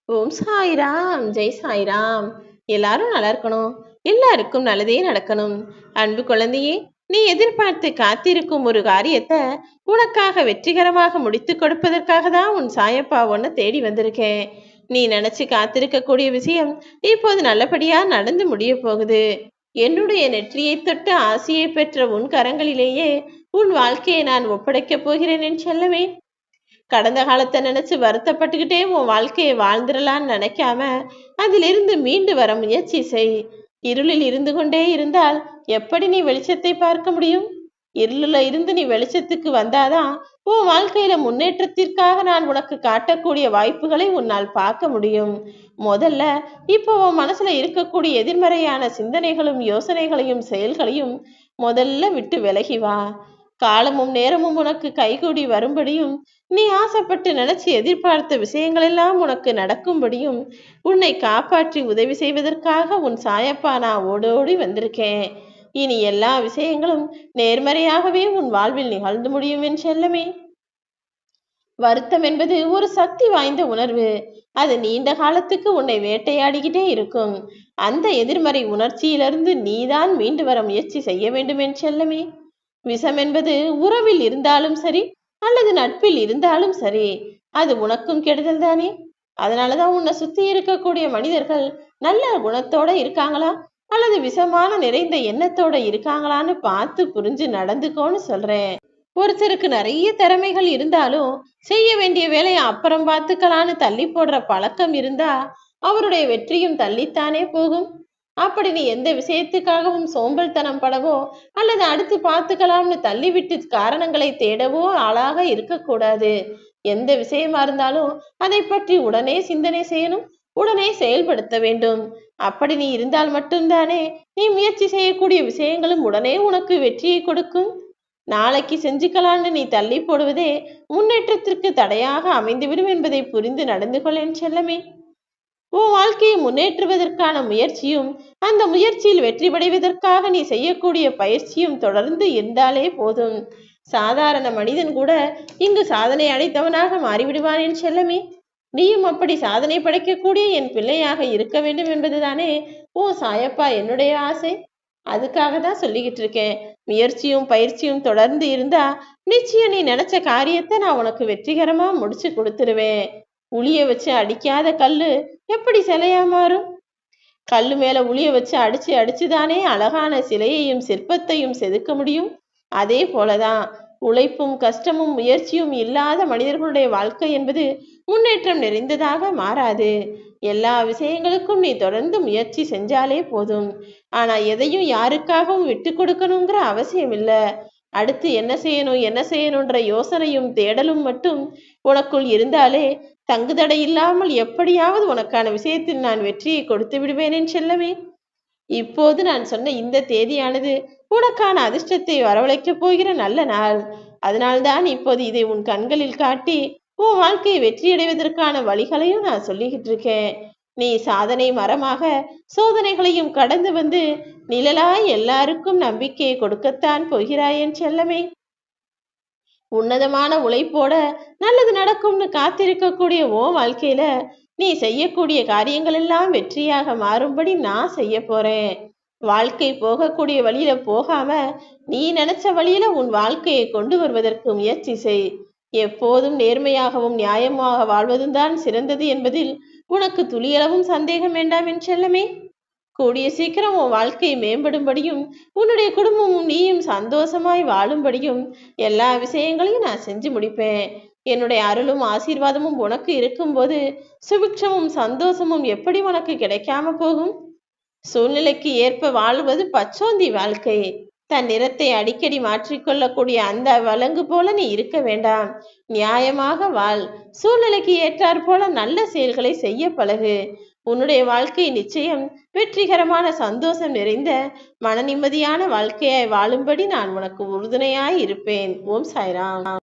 ஓம் சாய்ராம், ஜெய் சாய்ராம். எல்லாரும் நல்லா இருக்கணும். எல்லாருக்கும் நல்லதே நடக்கணும். அன்பு குழந்தையே, நீ எதிர்பார்த்து காத்திருக்கும் ஒரு காரியத்தை உனக்காக வெற்றிகரமாக முடித்து கொடுப்பதற்காக தான் உன் சாயப்பா ஒன்னு தேடி வந்திருக்கேன். நீ நினைச்சு காத்திருக்கக்கூடிய விஷயம் இப்போது நல்லபடியா நடந்து முடிய போகுது. என்னுடைய நெற்றியை தொட்டு ஆசையை பெற்ற உன் கரங்களிலேயே உன் வாழ்க்கையை நான் ஒப்படைக்கப் போகிறேன் என்று சொல்லவே. கடந்த காலத்தை நினைச்சு வருத்தப்பட்டுக்கிட்டே உன் வாழ்க்கையை வாழ்ந்துடலான்னு நினைக்காம அதிலிருந்து மீண்டு வர முயற்சி செய். இருளில் இருந்து கொண்டே இருந்தால் எப்படி நீ வெளிச்சத்தை பார்க்க முடியும்? இருளில் இருந்து நீ வெளிச்சத்துக்கு வந்தாதான் உன் வாழ்க்கையில முன்னேற்றத்திற்காக நான் உனக்கு காட்டக்கூடிய வாய்ப்புகளை உன்னால் பார்க்க முடியும். முதல்ல இப்போ உன் மனசுல இருக்கக்கூடிய எதிர்மறையான சிந்தனைகளும் யோசனைகளையும் செயல்களையும் முதல்ல விட்டு விலகி வா. காலமும் நேரமும் உனக்கு கைகூடி வரும்படியும் நீ ஆசைப்பட்டு நினைச்சு எதிர்பார்த்த விஷயங்கள் எல்லாம் உனக்கு நடக்கும்படியும் உன்னை காப்பாற்றி உதவி செய்வதற்காக உன் சாயப்பா நான் ஓடோடி வந்திருக்கேன். இனி எல்லா விஷயங்களும் நேர்மறையாகவே உன் வாழ்வில் நிகழ்ந்து முடியும் என் செல்லமே. வருத்தம் என்பது ஒரு சக்தி வாய்ந்த உணர்வு. அது நீண்ட காலத்துக்கு உன்னை வேட்டையாடிக்கிட்டே இருக்கும். அந்த எதிர்மறை உணர்ச்சியிலிருந்து நீதான் மீண்டு வர முயற்சி செய்ய வேண்டும் என் செல்லமே. விஷம் என்பது உறவில் இருந்தாலும் சரி அல்லது நட்பில் இருந்தாலும் சரி, அது உனக்கும் கெடுதல் தானே. அதனாலதான் உன்னை சுத்தி இருக்கக்கூடிய மனிதர்கள் நல்ல குணத்தோட இருக்காங்களா அல்லது விஷமான நிறைந்த எண்ணத்தோட இருக்காங்களான்னு பார்த்து புரிஞ்சு நடந்துக்கோன்னு சொல்றேன். ஒருத்தருக்கு நிறைய திறமைகள் இருந்தாலும் செய்ய வேண்டிய வேலையை அப்புறம் பார்த்துக்கலான்னு தள்ளி போடுற பழக்கம் இருந்தா அவருடைய வெற்றியும் தள்ளித்தானே போகும். அப்படி நீ எந்த விஷயத்துக்காகவும் சோம்பல்தனம் படவோ அல்லது அடுத்து பார்த்துக்கலாம்னு தள்ளிவிட்டு காரணங்களை தேடவோ ஆளாக இருக்கக்கூடாது. எந்த விஷயமா இருந்தாலும் அதை பற்றி உடனே சிந்தனை செய்யணும், உடனே செயல்படுத்த வேண்டும். அப்படி நீ இருந்தால் மட்டும்தானே நீ முயற்சி செய்யக்கூடிய விஷயங்களும் உடனே உனக்கு வெற்றியை கொடுக்கும். நாளைக்கு செஞ்சுக்கலான்னு நீ தள்ளி போடுவதே முன்னேற்றத்திற்கு தடையாக அமைந்துவிடும் என்பதை புரிந்து நடந்து கொள்ளேன் செல்லமே. உன் வாழ்க்கையை முன்னேற்றுவதற்கான முயற்சியும் அந்த முயற்சியில் வெற்றி அடைவதற்காக நீ செய்யக்கூடிய பயிற்சியும் தொடர்ந்து இருந்தாலே போதும். சாதாரண மனிதன் கூட இங்கு சாதனை அடைத்தவனாக மாறிவிடுவான் என் செல்லமே. நீயும் அப்படி சாதனை படைக்கக்கூடிய என் பிள்ளையாக இருக்க வேண்டும் என்பதுதானே ஓ சாயப்பா என்னுடைய ஆசை. அதுக்காக தான் சொல்லிக்கிட்டு இருக்கேன். முயற்சியும் பயிற்சியும் தொடர்ந்து இருந்தா நிச்சயம் நீ நினைச்ச காரியத்தை நான் உனக்கு வெற்றிகரமா முடிச்சு கொடுத்துருவேன். உளிய வச்சு அடிக்காத கல்லு எப்படி சிலையா மாறும்? கல்லு மேல உளிய வச்சு அடிச்சு அடிச்சுதானே அழகான சிலையையும் சிற்பத்தையும் செதுக்க முடியும். அதே போலதான் உழைப்பும் கஷ்டமும் முயற்சியும் இல்லாத மனிதர்களுடைய வாழ்க்கை என்பது முன்னேற்றம் நிறைந்ததாக மாறாது. எல்லா விஷயங்களுக்கும் நீ தொடர்ந்து முயற்சி செஞ்சாலே போதும். ஆனா எதையும் யாருக்காகவும் விட்டு கொடுக்கணுங்கிற அவசியம் இல்லை. அடுத்து என்ன செய்யணும் என்ன செய்யணும்ன்ற யோசனையும் தேடலும் மட்டும் உனக்குள் இருந்தாலே தங்குதடை இல்லாமல் எப்படியாவது உனக்கான விஷயத்தில் நான் வெற்றியை கொடுத்து விடுவேனேன் செல்லமே. இப்போது நான் சொன்ன இந்த தேதியானது உனக்கான அதிர்ஷ்டத்தை வரவழைக்கப் போகிற நல்ல நாள். அதனால்தான் இப்போது இதை உன் கண்களில் காட்டி உன் வாழ்க்கையை வெற்றியடைவதற்கான வழிகளையும் நான் சொல்லிக்கிட்டு இருக்கேன். நீ சாதனை மரமாக சோதனைகளையும் கடந்து வந்து நிழலாய் எல்லாருக்கும் நம்பிக்கையை கொடுக்கத்தான் போகிறாயேன் செல்லமே. உன்னதமான உழைப்போட நல்லது நடக்கும்னு காத்திருக்கக்கூடிய ஓ வாழ்க்கையில நீ செய்யக்கூடிய காரியங்கள் எல்லாம் வெற்றியாக மாறும்படி நான் செய்ய போறேன். வாழ்க்கை போகக்கூடிய வழியில போகாம நீ நினைச்ச வழியில உன் வாழ்க்கையை கொண்டு வருவதற்கு முயற்சி செய். எப்போதும் நேர்மையாகவும் நியாயமாக வாழ்வதும் தான் சிறந்தது என்பதில் உனக்கு துளியளவும் சந்தேகம் வேண்டாம் என் செல்லமே. கூடிய சீக்கிரம் உன் வாழ்க்கை மேம்படும்படியும் உன்னுடைய குடும்பமும் நீயும் சந்தோஷமாய் வாழும்படியும் எல்லா விஷயங்களையும் நான் செஞ்சு முடிப்பேன். என்னுடைய அருளும் ஆசீர்வாதமும் உனக்கு இருக்கும்போது சுபிக்ஷமும் சந்தோஷமும் எப்படி உனக்கு கிடைக்காம போகும்? சூழ்நிலைக்கு ஏற்ப வாழ்வது பச்சோந்தி வாழ்க்கை. தன் நிறத்தை அடிக்கடி மாற்றிக்கொள்ளக்கூடிய அந்த வலங்கு போல நீ இருக்க வேண்டாம். நியாயமாக வாழ். சூழ்நிலைக்கு ஏற்றாற் போல நல்ல செயல்களை செய்ய பழகு. உன்னுடைய வாழ்க்கை நிச்சயம் வெற்றிகரமான சந்தோஷம் நிறைந்த மன நிம்மதியான வாழ்க்கையாய் வாழும்படி நான் உனக்கு உறுதுணையாய் இருப்பேன். ஓம் சாய்ராம்.